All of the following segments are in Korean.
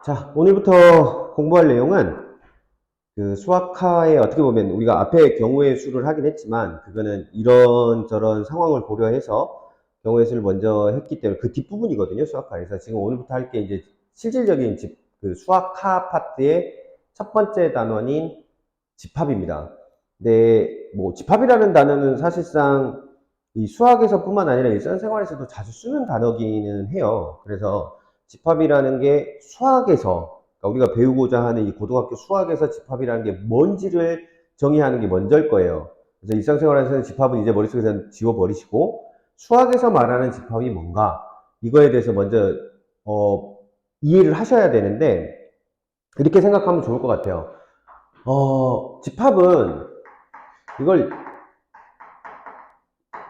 자, 오늘부터 공부할 내용은 그 수학하에 어떻게 보면 우리가 앞에 경우의 수를 하긴 했지만 그거는 이런저런 상황을 고려해서 경우의 수를 먼저 했기 때문에 그 뒷부분이거든요, 수학하에서. 지금 오늘부터 할 게 이제 실질적인 그 수학하 파트의 첫 번째 단원인 집합입니다. 근데 뭐 집합이라는 단어는 사실상 이 수학에서뿐만 아니라 일상생활에서도 자주 쓰는 단어기는 해요. 그래서 집합이라는 게 수학에서, 그러니까 우리가 배우고자 하는 이 고등학교 수학에서 집합이라는 게 뭔지를 정의하는 게 먼저일 거예요. 그래서 일상생활에서는 집합은 이제 머릿속에서 지워버리시고 수학에서 말하는 집합이 뭔가 이거에 대해서 먼저 이해를 하셔야 되는데, 이렇게 생각하면 좋을 것 같아요. 집합은 이걸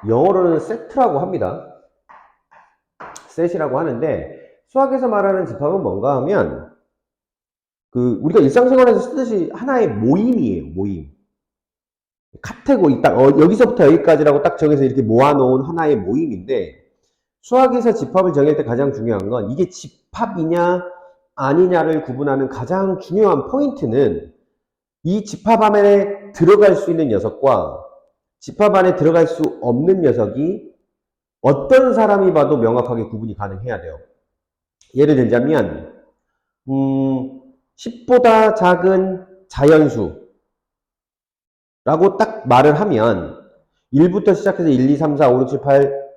영어로는 세트라고 합니다. 셋이라고 하는데, 수학에서 말하는 집합은 뭔가 하면 그 우리가 일상생활에서 쓰듯이 하나의 모임이에요. 모임. 카테고리 딱 여기서부터 여기까지라고 딱 정해서 이렇게 모아놓은 하나의 모임인데, 수학에서 집합을 정할 때 가장 중요한 건 이게 집합이냐 아니냐를 구분하는 가장 중요한 포인트는 이 집합 안에 들어갈 수 있는 녀석과 집합 안에 들어갈 수 없는 녀석이 어떤 사람이 봐도 명확하게 구분이 가능해야 돼요. 예를 들자면 10보다 작은 자연수라고 딱 말을 하면 1부터 시작해서 1, 2, 3, 4, 5, 6, 7, 8,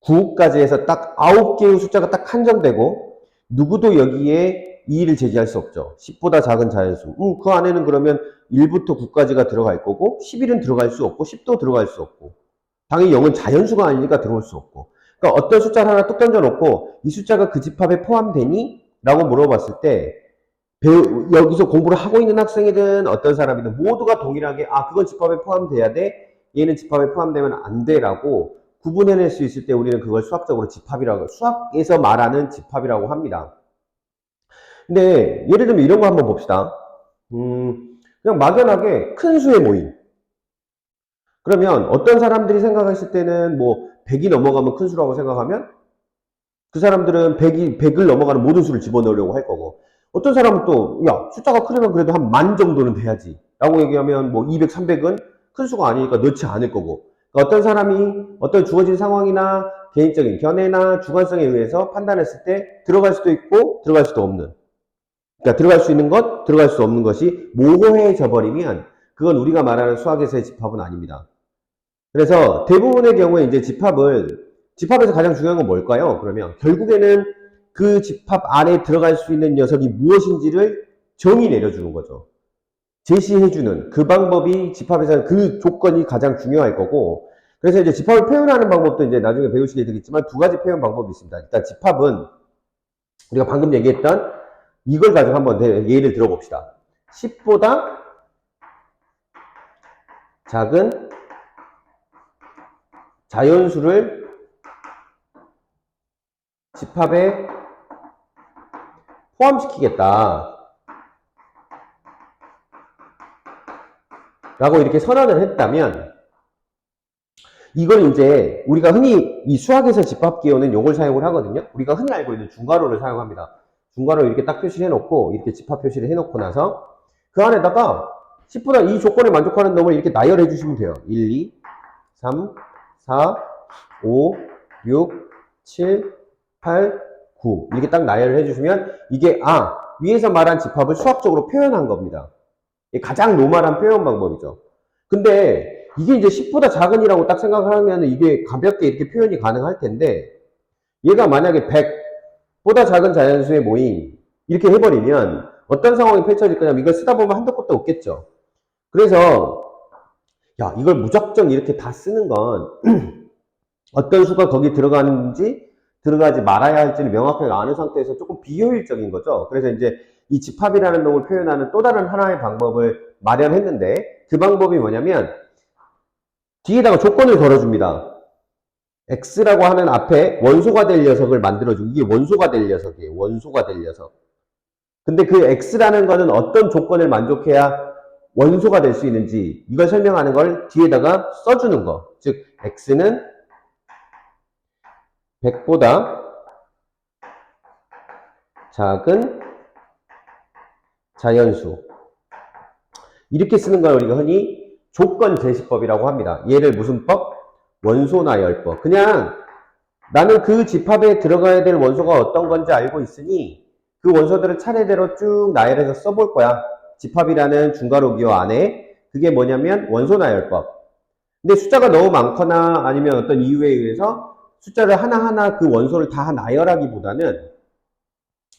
9까지 해서 딱 9개의 숫자가 딱 한정되고 누구도 여기에 이의를 제기할 수 없죠. 10보다 작은 자연수. 그 안에는 그러면 1부터 9까지가 들어갈 거고 11은 들어갈 수 없고 10도 들어갈 수 없고 당연히 0은 자연수가 아니니까 들어올 수 없고. 그러니까 어떤 숫자를 하나 뚝 던져놓고 이 숫자가 그 집합에 포함되니? 라고 물어봤을 때 여기서 공부를 하고 있는 학생이든 어떤 사람이든 모두가 동일하게 그건 집합에 포함돼야 돼, 얘는 집합에 포함되면 안 돼라고 구분해낼 수 있을 때 우리는 그걸 수학적으로 집합이라고, 수학에서 말하는 집합이라고 합니다. 근데 예를 들면 이런 거 한번 봅시다. 그냥 막연하게 큰 수의 모임. 그러면 어떤 사람들이 생각했을 때는 뭐 100이 넘어가면 큰 수라고 생각하면 그 사람들은 100을 넘어가는 모든 수를 집어넣으려고 할 거고, 어떤 사람은 또, 야, 숫자가 크려면 그래도 한 10,000 정도는 돼야지. 라고 얘기하면 뭐 200, 300은 큰 수가 아니니까 넣지 않을 거고. 그러니까 어떤 사람이 어떤 주어진 상황이나 개인적인 견해나 주관성에 의해서 판단했을 때 들어갈 수도 있고 들어갈 수도 없는. 그러니까 들어갈 수 있는 것, 들어갈 수 없는 것이 모호해져 버리면 그건 우리가 말하는 수학에서의 집합은 아닙니다. 그래서 대부분의 경우에 이제 집합에서 가장 중요한 건 뭘까요? 그러면 결국에는 그 집합 안에 들어갈 수 있는 녀석이 무엇인지를 정의 내려주는 거죠. 제시해주는 그 방법이 집합에서는 그 조건이 가장 중요할 거고, 그래서 이제 집합을 표현하는 방법도 이제 나중에 배우시게 되겠지만 두 가지 표현 방법이 있습니다. 일단 집합은 우리가 방금 얘기했던 이걸 가지고 한번 예를 들어봅시다. 10보다 작은 자연수를 집합에 포함시키겠다 라고 이렇게 선언을 했다면, 이걸 이제 우리가 흔히 이 수학에서 집합 기호는 이걸 사용을 하거든요. 우리가 흔히 알고 있는 중괄호를 사용합니다. 중괄호 이렇게 딱 표시를 해놓고 이렇게 집합 표시를 해놓고 나서 그 안에다가 10보다 이 조건에 만족하는 놈을 이렇게 나열해 주시면 돼요. 1, 2, 3, 4, 5, 6, 7, 8, 9 이렇게 딱 나열을 해주시면 이게 위에서 말한 집합을 수학적으로 표현한 겁니다. 가장 노멀한 표현 방법이죠. 근데 이게 이제 10보다 작은이라고 딱 생각을 하면 이게 가볍게 이렇게 표현이 가능할 텐데, 얘가 만약에 100보다 작은 자연수의 모임 이렇게 해버리면 어떤 상황이 펼쳐질 거냐면 이걸 쓰다 보면 한도 끝도 없겠죠. 그래서 야, 이걸 무작정 이렇게 다 쓰는 건 어떤 수가 거기 들어가는지 들어가지 말아야 할지를 명확하게 아는 상태에서 조금 비효율적인 거죠. 그래서 이제 이 집합이라는 놈을 표현하는 또 다른 하나의 방법을 마련했는데, 그 방법이 뭐냐면 뒤에다가 조건을 걸어줍니다. x라고 하는 앞에 원소가 될 녀석을 만들어주고, 이게 원소가 될 녀석이에요. 원소가 될 녀석. 근데 그 x라는 거는 어떤 조건을 만족해야 원소가 될 수 있는지 이걸 설명하는 걸 뒤에다가 써주는 거. 즉 x는 100보다 작은 자연수. 이렇게 쓰는 걸 우리가 흔히 조건제시법이라고 합니다. 얘를 무슨 법? 원소나열법. 그냥 나는 그 집합에 들어가야 될 원소가 어떤 건지 알고 있으니 그 원소들을 차례대로 쭉 나열해서 써볼 거야. 집합이라는 중괄호 기호 안에. 그게 뭐냐면 원소나열법. 근데 숫자가 너무 많거나 아니면 어떤 이유에 의해서 숫자를 하나하나 그 원소를 다 나열하기보다는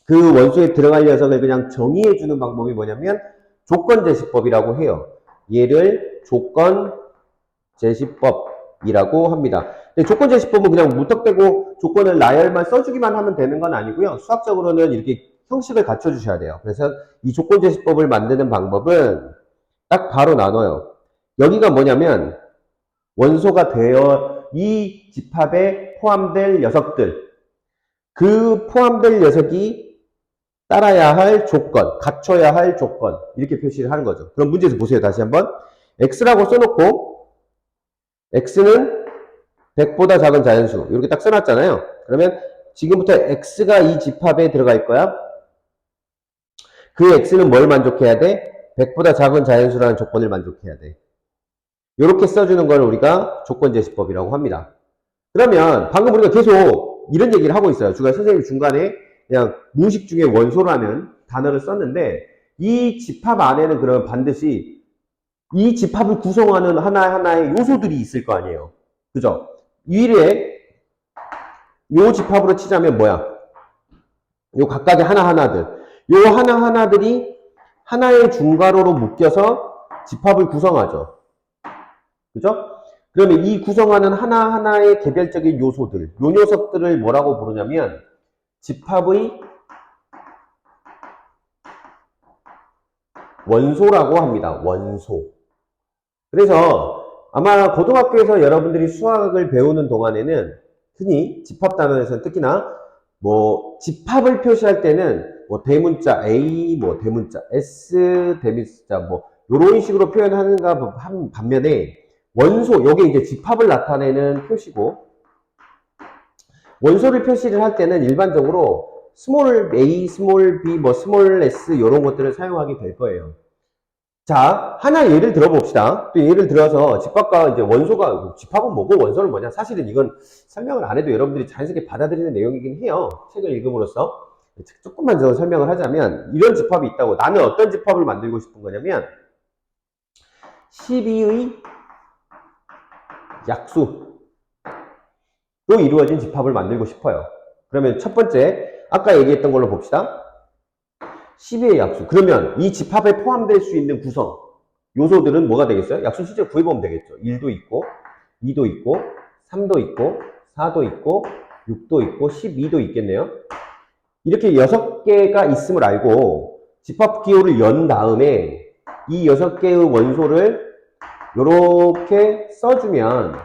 그 원소에 들어갈 녀석을 그냥 정의해주는 방법이 뭐냐면 조건제시법이라고 해요. 얘를 조건제시법이라고 합니다. 근데 조건제시법은 그냥 무턱대고 조건을 나열만 써주기만 하면 되는 건 아니고요. 수학적으로는 이렇게 형식을 갖춰주셔야 돼요. 그래서 이 조건제시법을 만드는 방법은 딱 바로 나눠요. 여기가 뭐냐면 원소가 되어 이 집합에 포함될 녀석들, 그 포함될 녀석이 따라야 할 조건, 갖춰야 할 조건, 이렇게 표시를 하는 거죠. 그럼 문제에서 보세요. 다시 한번. x라고 써놓고 x는 100보다 작은 자연수 이렇게 딱 써놨잖아요. 그러면 지금부터 x가 이 집합에 들어갈 거야. 그 x는 뭘 만족해야 돼? 100보다 작은 자연수라는 조건을 만족해야 돼. 이렇게 써주는 걸 우리가 조건제시법이라고 합니다. 그러면 방금 우리가 계속 이런 얘기를 하고 있어요. 선생님이 중간에 그냥 무의식 중에 원소라는 단어를 썼는데 이 집합 안에는 그러면 반드시 이 집합을 구성하는 하나하나의 요소들이 있을 거 아니에요. 그죠? 위에 요 집합으로 치자면 뭐야? 요 각각의 하나하나들. 요 하나하나들이 하나의 중괄호로 묶여서 집합을 구성하죠. 그죠? 그러면 이 구성하는 하나하나의 개별적인 요소들, 요 녀석들을 뭐라고 부르냐면 집합의 원소라고 합니다. 원소. 그래서 아마 고등학교에서 여러분들이 수학을 배우는 동안에는 흔히 집합 단원에서는 특히나 뭐 집합을 표시할 때는 뭐 대문자 A, 뭐 대문자 S, 대문자 뭐 이런 식으로 표현하는가 반면에 원소, 요게 이제 집합을 나타내는 표시고 원소를 표시를 할 때는 일반적으로 스몰 a, 스몰 b, 뭐 스몰 s 이런 것들을 사용하게 될 거예요. 자, 하나 예를 들어봅시다. 또 예를 들어서 집합과 이제 원소가 집합은 뭐고 원소는 뭐냐? 사실은 이건 설명을 안 해도 여러분들이 자연스럽게 받아들이는 내용이긴 해요. 책을 읽음으로써 조금만 더 설명을 하자면 이런 집합이 있다고. 나는 어떤 집합을 만들고 싶은 거냐면 12의 약수로 이루어진 집합을 만들고 싶어요. 그러면 첫 번째 아까 얘기했던 걸로 봅시다. 12의 약수. 그러면 이 집합에 포함될 수 있는 구성 요소들은 뭐가 되겠어요? 약수 실제 구해보면 되겠죠. 1도 있고 2도 있고 3도 있고 4도 있고 6도 있고 12도 있겠네요. 이렇게 6개가 있음을 알고 집합 기호를 연 다음에 이 6개의 원소를 이렇게 써주면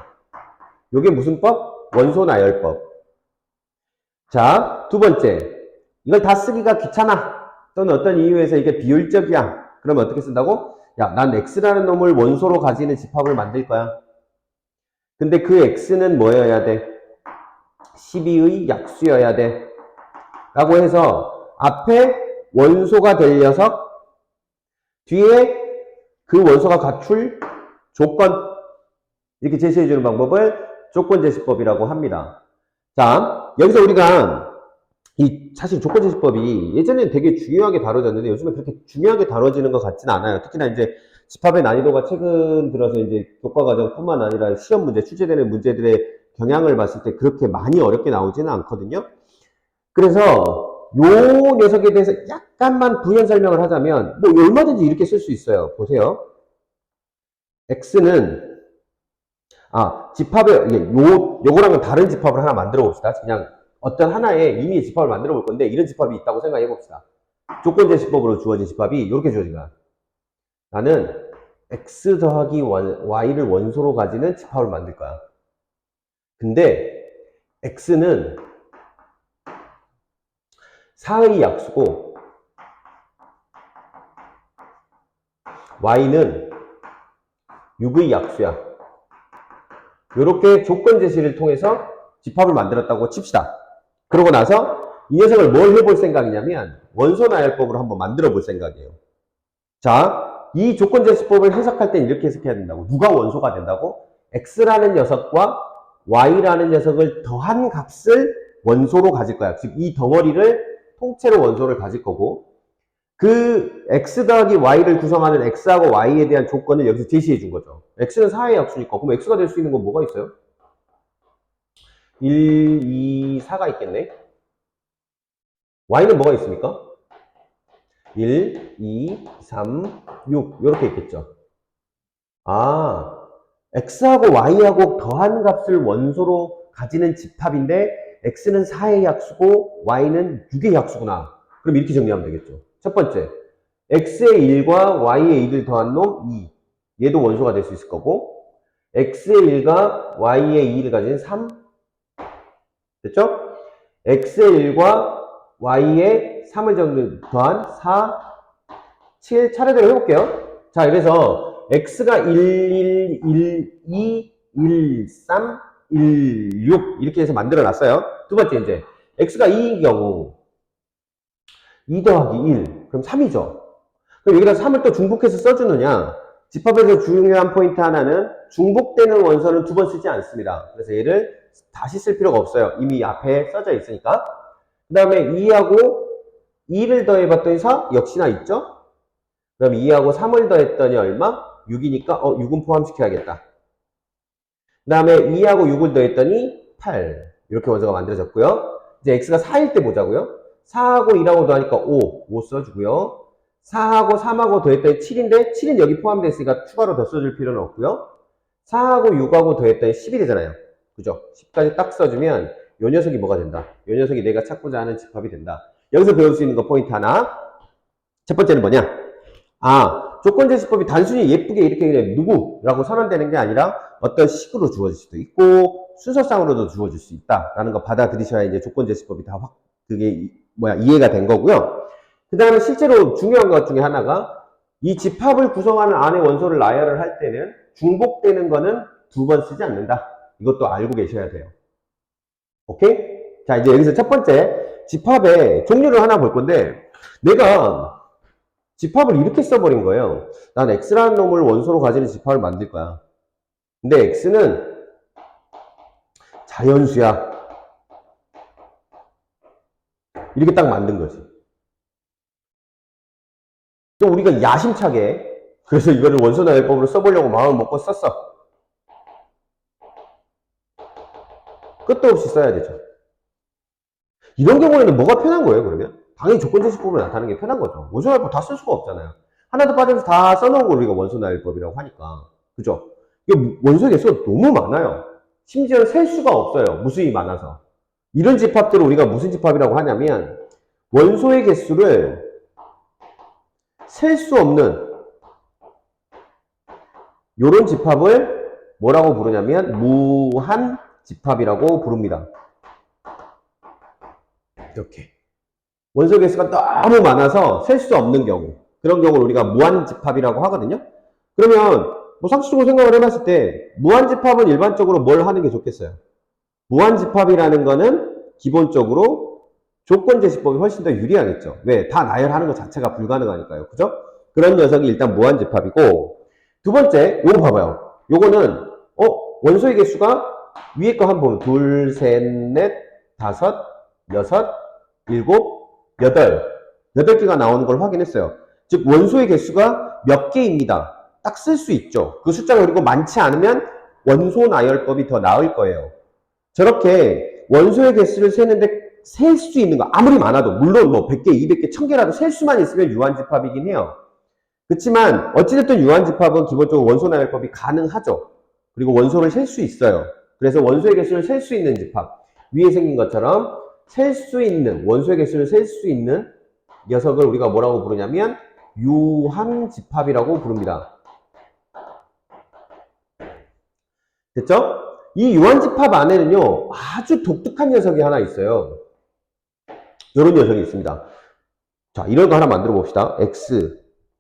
이게 무슨 법? 원소나열법. 자, 두 번째. 이걸 다 쓰기가 귀찮아. 또는 어떤 이유에서 이게 비효율적이야. 그러면 어떻게 쓴다고? 야, 난 X라는 놈을 원소로 가지는 집합을 만들 거야. 근데 그 X는 뭐여야 돼? 12의 약수여야 돼. 라고 해서 앞에 원소가 될 녀석, 뒤에 그 원소가 갖출 조건, 이렇게 제시해주는 방법을 조건제시법이라고 합니다. 자, 여기서 우리가 사실 조건제시법이 예전에는 되게 중요하게 다뤄졌는데 요즘에 그렇게 중요하게 다뤄지는 것 같지는 않아요. 특히나 이제 집합의 난이도가 최근 들어서 이제 교과과정뿐만 아니라 시험 문제, 출제되는 문제들의 경향을 봤을 때 그렇게 많이 어렵게 나오지는 않거든요. 그래서 요 녀석에 대해서 약간만 부연 설명을 하자면 뭐 얼마든지 이렇게 쓸 수 있어요. 보세요. X는 집합을 요거랑은 다른 집합을 하나 만들어 봅시다. 그냥 어떤 하나의 임의의 집합을 만들어 볼 건데 이런 집합이 있다고 생각해 봅시다. 조건제시법으로 주어진 집합이 이렇게 주어진 거야. 나는 x 더하기 y를 원소로 가지는 집합을 만들 거야. 근데 x는 4의 약수고 y는 6의 약수야. 이렇게 조건 제시를 통해서 집합을 만들었다고 칩시다. 그러고 나서 이 녀석을 뭘 해볼 생각이냐면 원소 나열법으로 한번 만들어 볼 생각이에요. 자, 이 조건제시법을 해석할 땐 이렇게 해석해야 된다고. 누가 원소가 된다고? x라는 녀석과 y라는 녀석을 더한 값을 원소로 가질 거야. 즉 이 덩어리를 통째로 원소를 가질 거고, 그 x 더하기 y를 구성하는 x하고 y에 대한 조건을 여기서 제시해 준 거죠. x는 4의 약수니까. 그럼 x가 될 수 있는 건 뭐가 있어요? 1, 2, 4가 있겠네. y는 뭐가 있습니까? 1, 2, 3, 6 이렇게 있겠죠. 아, x하고 y하고 더한 값을 원소로 가지는 집합인데 x는 4의 약수고 y는 6의 약수구나. 그럼 이렇게 정리하면 되겠죠. 첫 번째, x의 1과 y의 1을 더한 놈 2. 얘도 원소가 될 수 있을 거고, x의 1과 y의 2를 가진 3. 됐죠? x의 1과 y의 3을 더한 4, 7 차례대로 해볼게요. 자, 그래서 x가 1, 1, 2, 1, 3, 1, 6 이렇게 해서 만들어 놨어요. 두 번째 이제 x가 2인 경우 2 더하기 1 그럼 3이죠. 그럼 여기다 3을 또 중복해서 써주느냐? 집합에서 중요한 포인트 하나는 중복되는 원소는 두 번 쓰지 않습니다. 그래서 얘를 다시 쓸 필요가 없어요. 이미 앞에 써져 있으니까. 그 다음에 2하고 2를 더해봤더니 4 역시나 있죠. 그럼 2하고 3을 더했더니 얼마? 6이니까 6은 포함시켜야겠다. 그 다음에 2하고 6을 더했더니 8 이렇게 원소가 만들어졌고요. 이제 x가 4일 때 보자고요. 4하고 1하고 더하니까 5 써주고요. 4하고 3하고 더했더니 7인데 7은 여기 포함됐으니까 추가로 더 써줄 필요는 없고요. 4하고 6하고 더했더니 10이 되잖아요. 그죠? 10까지 딱 써주면 요 녀석이 뭐가 된다? 요 녀석이 내가 찾고자 하는 집합이 된다. 여기서 배울 수 있는 거 포인트 하나. 첫 번째는 뭐냐? 조건제시법이 단순히 예쁘게 이렇게 그냥 누구라고 선언되는 게 아니라 어떤 식으로 주어질 수도 있고 순서상으로도 주어질 수 있다라는 거 받아들이셔야 이제 조건제시법이 다 이해가 된 거고요. 그 다음에 실제로 중요한 것 중에 하나가 이 집합을 구성하는 안의 원소를 나열을 할 때는 중복되는 거는 두 번 쓰지 않는다. 이것도 알고 계셔야 돼요. 오케이? 자, 이제 여기서 첫 번째 집합의 종류를 하나 볼 건데 내가 집합을 이렇게 써버린 거예요. 난 x라는 놈을 원소로 가지는 집합을 만들 거야. 근데 x는 자연수야. 이렇게 딱 만든 거지. 또 우리가 야심차게 그래서 이거를 원소 나열법으로 써보려고 마음을 먹고 썼어. 끝도 없이 써야 되죠. 이런 경우에는 뭐가 편한 거예요, 그러면? 당연히 조건제시법으로 나타나는 게 편한 거죠. 원소 나열법 다 쓸 수가 없잖아요. 하나도 빠져서 다 써놓은 걸 우리가 원소 나열법이라고 하니까. 그죠? 이게 원소의 개수가 너무 많아요. 심지어 셀 수가 없어요. 무수히 많아서. 이런 집합들을 우리가 무슨 집합이라고 하냐면 원소의 개수를 셀 수 없는 이런 집합을 뭐라고 부르냐면 무한 집합이라고 부릅니다. 이렇게 원소 개수가 너무 많아서 셀 수 없는 경우, 그런 경우를 우리가 무한집합이라고 하거든요. 그러면 뭐 상식적으로 생각을 해봤을 때 무한집합은 일반적으로 뭘 하는 게 좋겠어요? 무한집합이라는 거는 기본적으로 조건제시법이 훨씬 더 유리하겠죠. 왜? 다 나열하는 것 자체가 불가능하니까요. 그죠? 그런 녀석이 일단 무한집합이고, 두 번째 요거 봐봐요. 요거는 원소의 개수가 위에 거 한번 보면 둘, 셋, 넷, 다섯, 여섯, 일곱, 여덟 개가 나오는 걸 확인했어요. 즉 원소의 개수가 몇 개입니다. 딱 쓸 수 있죠. 그 숫자가 그리고 많지 않으면 원소 나열법이 더 나을 거예요. 저렇게 원소의 개수를 세는데 셀 수 있는 거 아무리 많아도 물론 뭐 100개, 200개, 1000개라도 셀 수만 있으면 유한집합이긴 해요. 그렇지만 어찌됐든 유한집합은 기본적으로 원소 나열법이 가능하죠. 그리고 원소를 셀 수 있어요. 그래서 원소의 개수를 셀 수 있는 집합, 위에 생긴 것처럼 셀 수 있는, 원소의 개수를 셀 수 있는 녀석을 우리가 뭐라고 부르냐면 유한집합이라고 부릅니다. 됐죠? 이 유한집합 안에는요 아주 독특한 녀석이 하나 있어요. 이런 녀석이 있습니다. 자, 이런 거 하나 만들어 봅시다.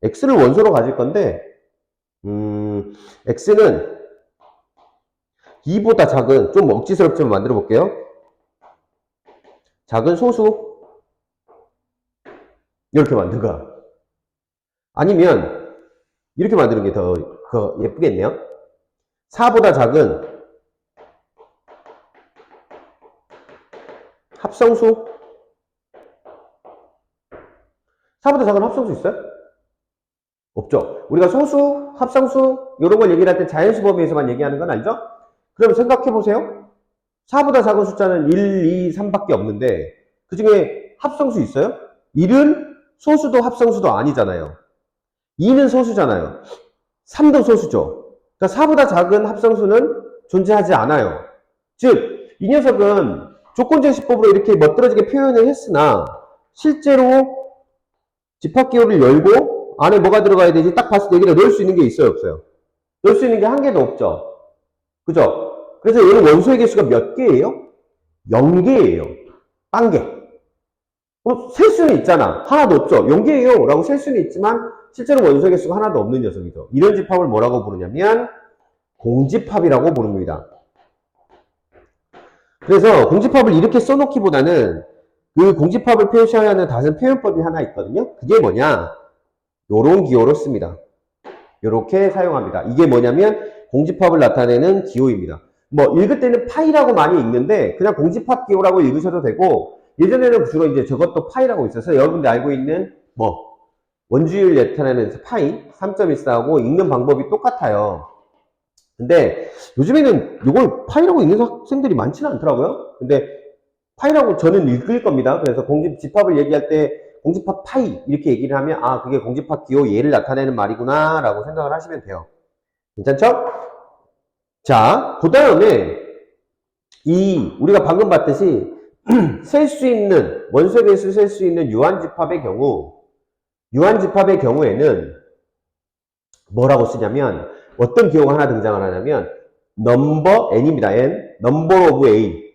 x를 원소로 가질 건데 x는 2보다 작은, 좀 억지스럽지만 만들어 볼게요. 작은 소수 이렇게 만든가. 아니면 이렇게 만드는 게 더 예쁘겠네요. 4보다 작은 합성수. 4보다 작은 합성수 있어요? 없죠. 우리가 소수, 합성수 이런 걸 얘기를 할 때 자연수 범위에서만 얘기하는 건 알죠? 그럼 생각해 보세요. 4보다 작은 숫자는 1, 2, 3밖에 없는데 그 중에 합성수 있어요? 1은 소수도 합성수도 아니잖아요. 2는 소수잖아요. 3도 소수죠. 그러니까 4보다 작은 합성수는 존재하지 않아요. 즉, 이 녀석은 조건제시법으로 이렇게 멋들어지게 표현을 했으나 실제로 집합기호를 열고 안에 뭐가 들어가야 되지? 딱 봤을 때 여기다 넣을 수 있는 게 있어요? 없어요? 넣을 수 있는 게 한 개도 없죠. 그죠? 그래서 얘는 원소의 개수가 몇 개예요? 0개예요. 딴 개. 셀 수는 있잖아. 하나도 없죠. 0개예요. 라고 셀 수는 있지만 실제로 원소의 개수가 하나도 없는 녀석이죠. 이런 집합을 뭐라고 부르냐면 공집합이라고 부릅니다. 그래서 공집합을 이렇게 써놓기보다는 그 공집합을 표시해야 하는 다른 표현법이 하나 있거든요. 그게 뭐냐? 요런 기호로 씁니다. 요렇게 사용합니다. 이게 뭐냐면 공집합을 나타내는 기호입니다. 뭐 읽을 때는 파이라고 많이 읽는데 그냥 공집합 기호라고 읽으셔도 되고, 예전에는 주로 이제 저것도 파이라고 있어서 여러분들 알고 있는 뭐 원주율 나타내는 파이 3.14하고 읽는 방법이 똑같아요. 근데 요즘에는 이걸 파이라고 읽는 학생들이 많지는 않더라고요. 근데 파이라고 저는 읽을 겁니다. 그래서 집합을 얘기할 때 공집합 파이 이렇게 얘기를 하면 아, 그게 공집합 기호 얘를 나타내는 말이구나 라고 생각을 하시면 돼요. 괜찮죠? 자, 그 다음에 우리가 방금 봤듯이 셀 수 있는 원소의 개수 셀 수 있는 유한집합의 경우에는 뭐라고 쓰냐면 어떤 기호가 하나 등장을 하냐면 넘버 n입니다. n number of a.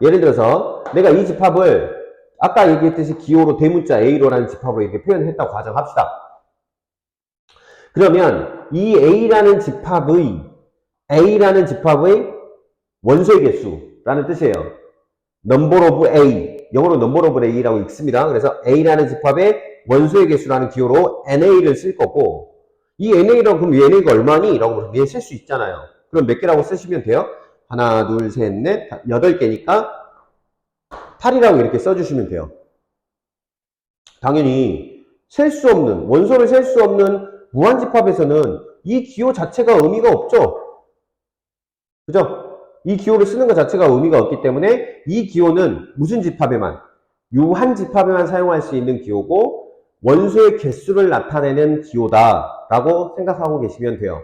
예를 들어서 내가 이 집합을 아까 얘기했듯이 기호로 대문자 a로라는 집합으로 이렇게 표현했다고 가정합시다. 그러면 이 a라는 집합의 원소의 개수라는 뜻이에요. number of a, 영어로 number of a라고 읽습니다. 그래서 a라는 집합의 원소의 개수라는 기호로 na를 쓸 거고, 이 na라고 그럼 na가 얼마니? 라고 물으면 얘 셀 수 있잖아요. 그럼 몇 개라고 쓰시면 돼요? 하나, 둘, 셋, 넷, 8개니까 8이라고 이렇게 써주시면 돼요. 당연히 원소를 셀 수 없는 무한집합에서는 이 기호 자체가 의미가 없죠. 그죠? 이 기호를 쓰는 것 자체가 의미가 없기 때문에 이 기호는 무슨 집합에만, 유한집합에만 사용할 수 있는 기호고 원소의 개수를 나타내는 기호다 라고 생각하고 계시면 돼요.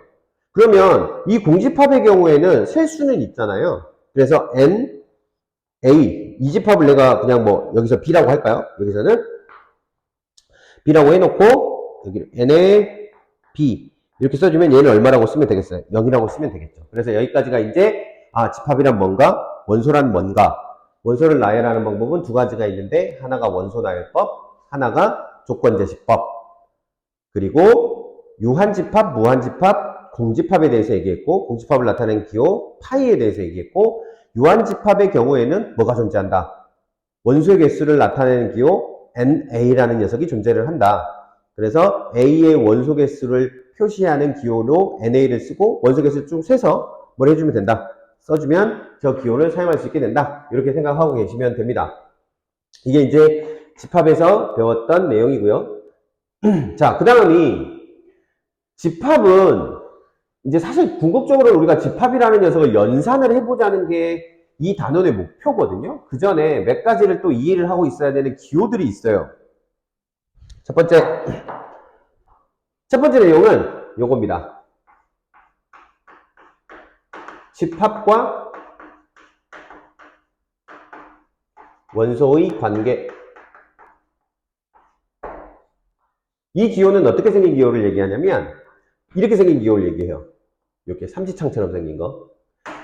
그러면 이 공집합의 경우에는 셀 수는 있잖아요. 그래서 n, a, 이 집합을 내가 그냥 뭐 여기서 b라고 할까요? 여기서는 b라고 해놓고 여기 n에 b 이렇게 써주면 얘는 얼마라고 쓰면 되겠어요? 0이라고 쓰면 되겠죠. 그래서 여기까지가 이제 집합이란 뭔가, 원소란 뭔가. 원소를 나열하는 방법은 두 가지가 있는데 하나가 원소 나열법, 하나가 조건제시법. 그리고 유한집합, 무한집합, 공집합에 대해서 얘기했고, 공집합을 나타내는 기호 파이에 대해서 얘기했고, 유한집합의 경우에는 뭐가 존재한다? 원소의 개수를 나타내는 기호 NA라는 녀석이 존재를 한다. 그래서 A의 원소 개수를 표시하는 기호로 NA를 쓰고 원소 개수를 쭉 세서 뭘 해주면 된다. 써주면 저 기호를 사용할 수 있게 된다. 이렇게 생각하고 계시면 됩니다. 이게 이제 집합에서 배웠던 내용이고요. 자, 그 다음이 집합은 이제 사실 궁극적으로 우리가 집합이라는 녀석을 연산을 해보자는 게 이 단원의 목표거든요. 그 전에 몇 가지를 또 이해를 하고 있어야 되는 기호들이 있어요. 첫 번째 내용은 요겁니다. 집합과 원소의 관계. 이 기호는 어떻게 생긴 기호를 얘기하냐면 이렇게 생긴 기호를 얘기해요. 이렇게 삼지창처럼 생긴 거.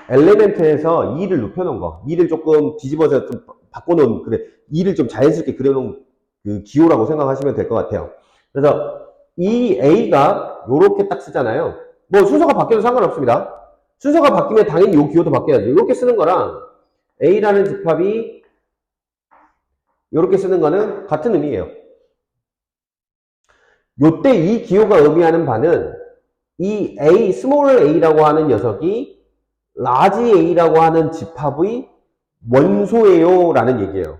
엘리멘트에서 2를 눕혀놓은 거. 2를 조금 뒤집어서 좀 바꿔놓은, 2를 좀 자연스럽게 그려놓은 그 기호라고 생각하시면 될 것 같아요. 그래서 이 A가 요렇게 딱 쓰잖아요. 뭐 순서가 바뀌어도 상관없습니다. 순서가 바뀌면 당연히 요 기호도 바뀌어야죠. 이렇게 쓰는 거랑 A라는 집합이 요렇게 쓰는 거는 같은 의미예요. 요때 이 기호가 의미하는 바는 이 A, 스몰 a라고 하는 녀석이 라지 a라고 하는 집합의 원소예요 라는 얘기예요.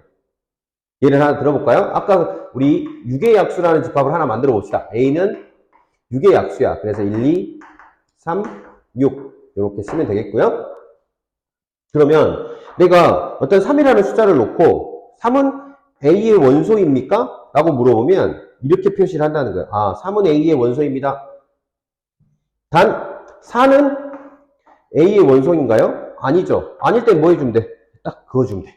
예를 하나 들어볼까요? 아까 우리 6의 약수라는 집합을 하나 만들어 봅시다. a는 6의 약수야. 그래서 1, 2, 3, 6 이렇게 쓰면 되겠고요. 그러면 내가 어떤 3이라는 숫자를 놓고 3은 a의 원소입니까? 라고 물어보면 이렇게 표시를 한다는 거예요. 아, 3은 a의 원소입니다. 단 4는 a의 원소인가요? 아니죠. 아닐 땐 뭐 해주면 돼? 딱 그어주면 돼.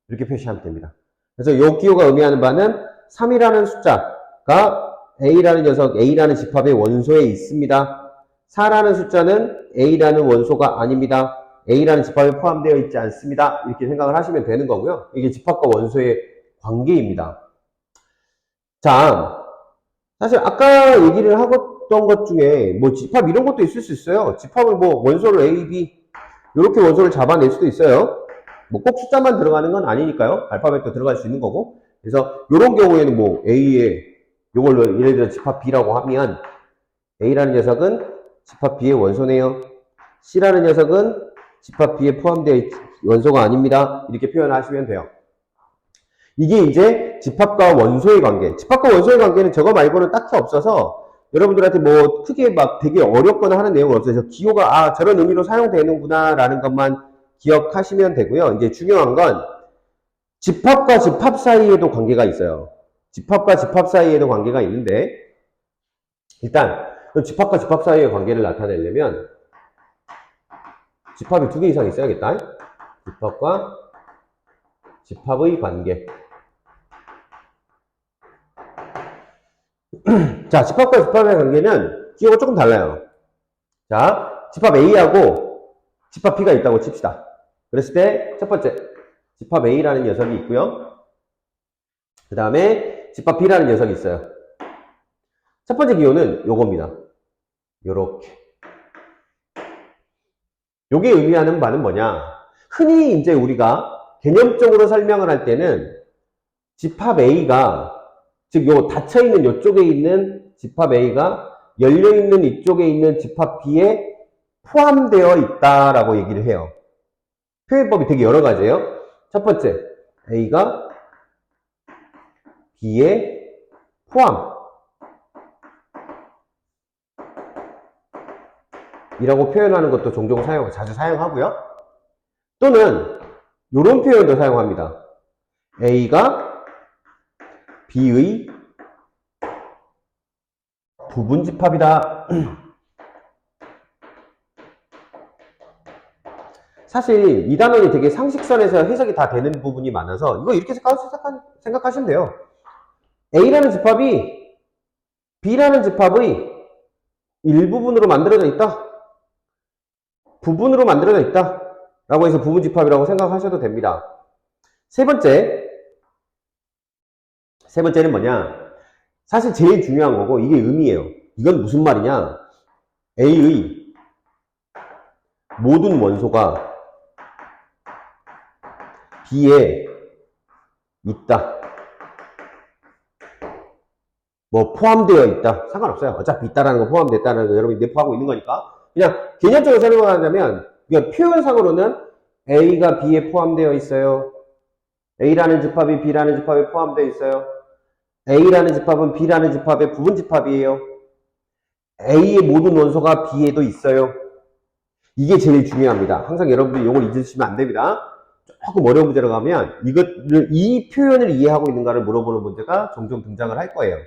이렇게 표시하면 됩니다. 그래서 이 기호가 의미하는 바는 3이라는 숫자가 a라는 녀석, a라는 집합의 원소에 있습니다. 4라는 숫자는 a라는 원소가 아닙니다. a라는 집합에 포함되어 있지 않습니다. 이렇게 생각을 하시면 되는 거고요. 이게 집합과 원소의 관계입니다. 자, 사실 아까 얘기를 하던 것 중에 뭐 집합 이런 것도 있을 수 있어요. 집합을 뭐 원소를 A, B 이렇게 원소를 잡아낼 수도 있어요. 뭐 꼭 숫자만 들어가는 건 아니니까요. 알파벳도 들어갈 수 있는 거고. 그래서 이런 경우에는 뭐 A에 이걸로 예를 들어 집합 B라고 하면 A라는 녀석은 집합 B의 원소네요. C라는 녀석은 집합 B에 포함되어 있는 원소가 아닙니다. 이렇게 표현하시면 돼요. 이게 이제 집합과 원소의 관계. 집합과 원소의 관계는 저거 말고는 딱히 없어서 여러분들한테 뭐 크게 막 되게 어렵거나 하는 내용은 없어요. 기호가 아 저런 의미로 사용되는구나 라는 것만 기억하시면 되고요. 이제 중요한 건 집합과 집합 사이에도 관계가 있어요. 집합과 집합 사이에도 관계가 있는데 일단 집합과 집합 사이의 관계를 나타내려면 집합이 2개 이상 있어야겠다. 집합과 집합의 관계. 자, 집합과 집합의 관계는 기호가 조금 달라요. 자, 집합 A하고 집합 B가 있다고 칩시다. 그랬을 때 첫 번째 집합 A라는 녀석이 있고요. 그 다음에 집합 B라는 녀석이 있어요. 첫 번째 기호는 요겁니다. 요렇게. 요게 의미하는 바는 뭐냐? 흔히 이제 우리가 개념적으로 설명을 할 때는 집합 A가 즉 요 닫혀있는 요쪽에 있는 집합 A가 열려있는 이쪽에 있는 집합 B에 포함되어 있다라고 얘기를 해요. 표현법이 되게 여러 가지예요. 첫 번째, A가 B에 포함 이라고 표현하는 것도 종종 자주 사용하고요. 또는 이런 표현도 사용합니다. A가 B의 부분집합이다. 사실 이 단어는 되게 상식선에서 해석이 다 되는 부분이 많아서 이거 이렇게 생각하시면 돼요. A라는 집합이 B라는 집합의 일부분으로 만들어져 있다. 부분으로 만들어져 있다. 라고 해서 부분집합이라고 생각하셔도 됩니다. 세 번째는 뭐냐? 사실 제일 중요한 거고 이게 의미예요. 이건 무슨 말이냐? A의 모든 원소가 B에 있다. 뭐 포함되어 있다. 상관없어요. 어차피 있다라는 거 포함됐다는 거 여러분이 내포하고 있는 거니까. 그냥 개념적으로 설명하자면 그러니까 표현상으로는 A가 B에 포함되어 있어요. A라는 집합이 B라는 집합에 포함되어 있어요. A라는 집합은 B라는 집합의 부분집합이에요. A의 모든 원소가 B에도 있어요. 이게 제일 중요합니다. 항상 여러분들이 이걸 잊으시면 안 됩니다. 조금 어려운 문제로 가면 이 표현을 이해하고 있는가를 물어보는 문제가 종종 등장을 할 거예요.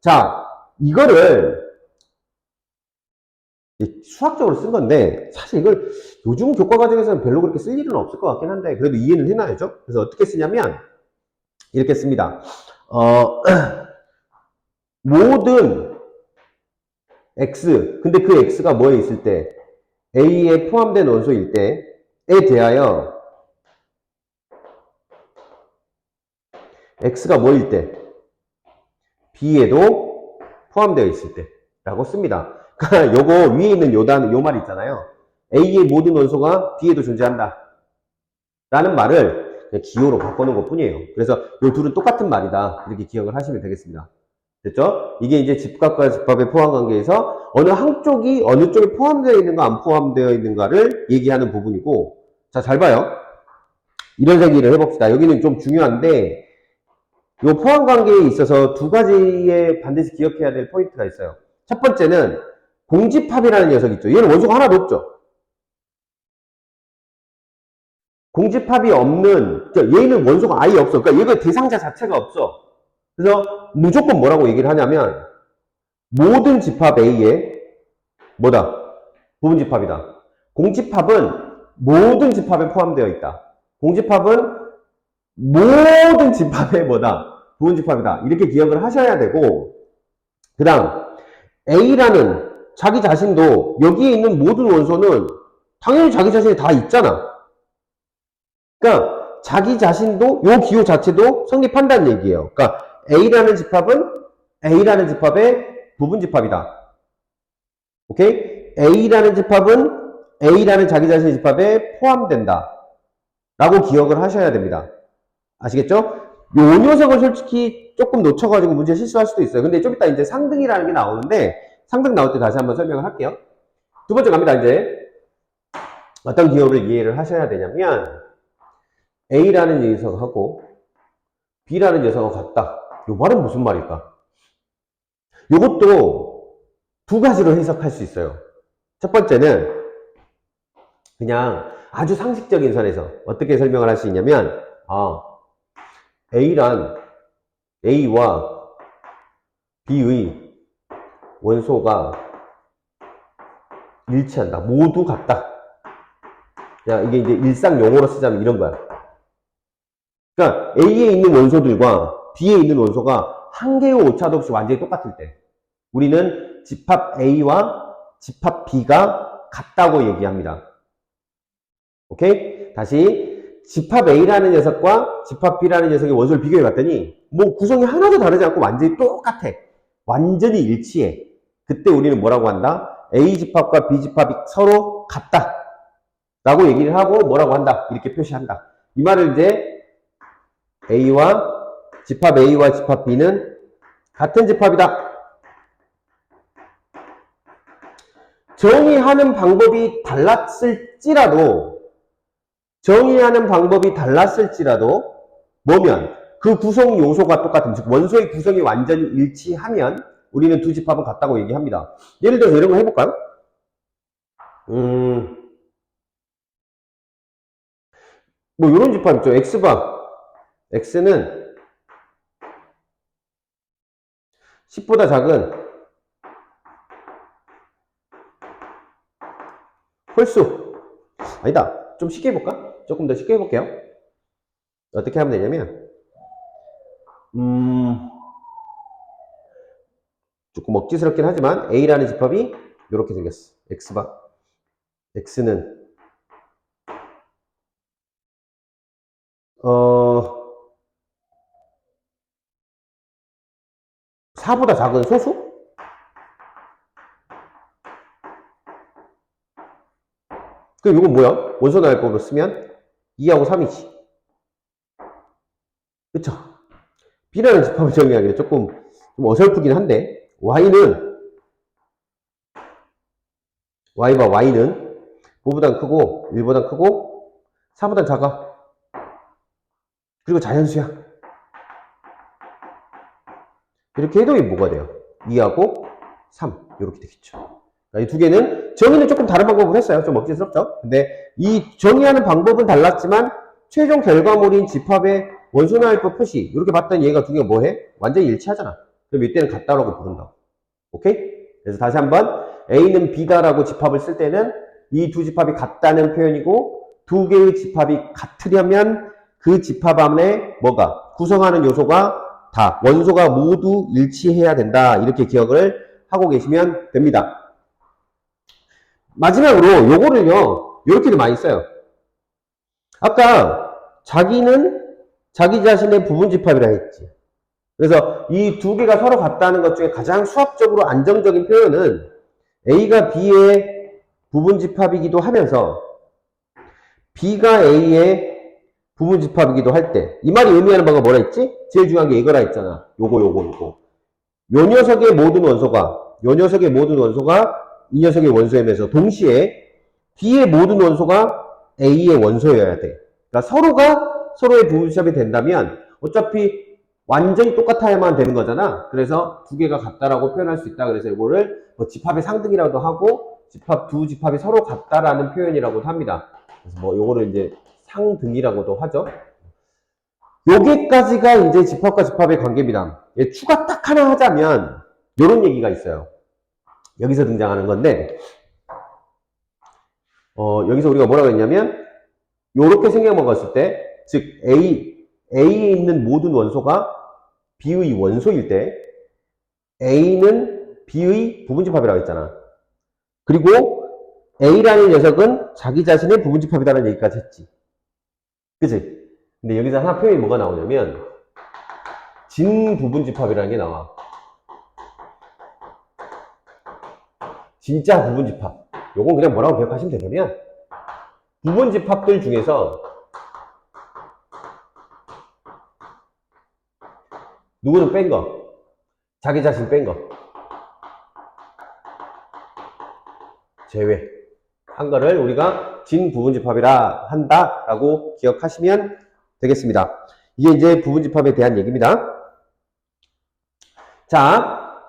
자, 이거를 수학적으로 쓴 건데 사실 이걸 요즘 교과 과정에서는 별로 그렇게 쓸 일은 없을 것 같긴 한데 그래도 이해는 해놔야죠. 그래서 어떻게 쓰냐면 이렇게 씁니다. 모든 x 근데 그 x가 뭐에 있을 때 A에 포함된 원소일 때에 대하여 x가 뭐일 때 B에도 포함되어 있을 때 라고 씁니다. 그러니까 요거 위에 있는 요 말 있잖아요. A의 모든 원소가 B에도 존재한다 라는 말을 기호로 바꾸는 것 뿐이에요. 그래서 요 둘은 똑같은 말이다 이렇게 기억을 하시면 되겠습니다. 됐죠? 이게 이제 집합과 집합의 포함 관계에서 어느 한쪽이 어느 쪽에 포함되어 있는가 안 포함되어 있는가를 얘기하는 부분이고, 자, 잘 봐요. 이런 얘기를 해봅시다. 여기는 좀 중요한데, 이 포함 관계에 있어서 두 가지의 반드시 기억해야 될 포인트가 있어요. 첫 번째는 공집합이라는 녀석이 있죠. 얘는 원소가 하나도 없죠. 공집합이 없는, 얘는 원소가 아예 없어. 그러니까 얘가 대상자 자체가 없어. 그래서 무조건 뭐라고 얘기를 하냐면, 모든 집합 A에 뭐다? 부분집합이다. 공집합은 모든 집합에 포함되어 있다. 공집합은 모든 집합의 뭐다? 부분집합이다. 이렇게 기억을 하셔야 되고, 그 다음 A라는 자기 자신도 여기에 있는 모든 원소는 당연히 자기 자신이 다 있잖아. 그러니까 자기 자신도 요 기호 자체도 성립한다는 얘기예요. 그러니까 A라는 집합의 부분집합이다. 오케이? A라는 집합은 A라는 자기 자신의 집합에 포함된다. 라고 기억을 하셔야 됩니다. 아시겠죠? 요 녀석을 솔직히 조금 놓쳐가지고 문제 실수할 수도 있어요. 근데 좀 이따 이제 상등이라는 게 나오는데, 상등 나올 때 다시 한번 설명을 할게요. 두 번째 갑니다, 이제. 어떤 기억을 이해를 하셔야 되냐면, A라는 녀석하고 B라는 녀석하고 같다. 요 말은 무슨 말일까? 요것도 두 가지로 해석할 수 있어요. 첫 번째는 그냥 아주 상식적인 선에서 어떻게 설명을 할 수 있냐면, A와 B의 원소가 일치한다. 모두 같다. 야, 이게 이제 일상 용어로 쓰자면 이런 거야. 그러니까 A에 있는 원소들과 B에 있는 원소가 한 개의 오차도 없이 완전히 똑같을 때 우리는 집합 A와 집합 B가 같다고 얘기합니다. 오케이? 다시 집합 A라는 녀석과 집합 B라는 녀석의 원소를 비교해 봤더니 뭐 구성이 하나도 다르지 않고 완전히 똑같아. 완전히 일치해. 그때 우리는 뭐라고 한다? A 집합과 B 집합이 서로 같다. 라고 얘기를 하고 뭐라고 한다. 이렇게 표시한다. 이 말을 이제 집합 A와 집합 B는 같은 집합이다. 정의하는 방법이 달랐을지라도 뭐면 그 구성 요소가 똑같은, 즉 원소의 구성이 완전히 일치하면 우리는 두 집합은 같다고 얘기합니다. 예를 들어서 이런 거 해볼까요? 뭐 이런 집합 있죠. X바 X는 10보다 작은 홀수. 아니다. 좀 쉽게 해볼까? 조금 더 쉽게 해볼게요. 어떻게 하면 되냐면, 조금 억지스럽긴 하지만 A라는 집합이 이렇게 생겼어. X바. X는 4보다 작은 소수? 그럼 이건 뭐야? 원소 나열법으로 쓰면 2하고 3이지. 그쵸? B라는 집합을 정리하기는 조금 좀 어설프긴 한데, Y는 5보단 크고, 1보단 크고, 4보단 작아. 그리고 자연수야. 이렇게 해도 뭐가 돼요? 2하고 3. 이렇게 되겠죠. 이 두 개는 정의는 조금 다른 방법으로 했어요. 좀 억지스럽죠? 근데 이 정의하는 방법은 달랐지만 최종 결과물인 집합의 원소나열법 표시 이렇게 봤더니 얘가 두 개가 뭐해? 완전히 일치하잖아. 그럼 이때는 같다라고 부른다고. 오케이? 그래서 다시 한번 A는 B다라고 집합을 쓸 때는 이 두 집합이 같다는 표현이고 두 개의 집합이 같으려면 그 집합 안에 뭐가? 구성하는 요소가 다 원소가 모두 일치해야 된다. 이렇게 기억을 하고 계시면 됩니다. 마지막으로 요거를요. 이렇게도 많이 써요. 아까 자기는 자기 자신의 부분집합이라 했지. 그래서 이 두 개가 서로 같다는 것 중에 가장 수학적으로 안정적인 표현은 A가 B의 부분집합이기도 하면서 B가 A의 부분집합이기도 할 때 이 말이 의미하는 바가 뭐라 했지? 제일 중요한 게 이거라 했잖아. 요거. 요 녀석의 모든 원소가 이 녀석의 원소이면서 동시에 B의 모든 원소가 A의 원소여야 돼. 그러니까 서로가 서로의 부분집합이 된다면 어차피 완전히 똑같아야만 되는 거잖아. 그래서 두 개가 같다라고 표현할 수 있다. 그래서 이거를 뭐 집합의 상등이라고도 하고 두 집합이 서로 같다라는 표현이라고도 합니다. 그래서 뭐 요거를 이제 상등이라고도 하죠. 여기까지가 이제 집합과 집합의 관계입니다. 추가 딱 하나 하자면 요런 얘기가 있어요. 여기서 등장하는 건데 여기서 우리가 뭐라고 했냐면 요렇게 생각 먹었을 때 즉 A에 있는 모든 원소가 B의 원소일 때 A는 B의 부분집합이라고 했잖아. 그리고 A라는 녀석은 자기 자신의 부분집합이라는 얘기까지 했지. 그치? 근데 여기서 하나 표현이 뭐가 나오냐면 진부분집합이라는 게 나와. 진짜 부분집합. 요건 그냥 뭐라고 기억하시면 되냐면 부분집합들 중에서 누구는 뺀 거, 자기 자신 뺀 거 제외 한 거를 우리가 진부분집합이라 한다라고 기억하시면 되겠습니다. 이게 이제 부분집합에 대한 얘기입니다. 자,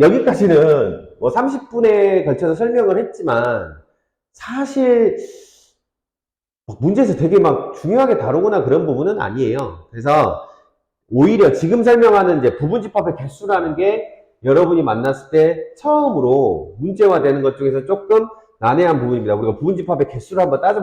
여기까지는 뭐 30분에 걸쳐서 설명을 했지만 사실 문제에서 되게 막 중요하게 다루거나 그런 부분은 아니에요. 그래서 오히려 지금 설명하는 이제 부분집합의 개수라는 게 여러분이 만났을 때 처음으로 문제화되는 것 중에서 조금 난해한 부분입니다. 우리가 부분집합의 개수를 한번 따져봐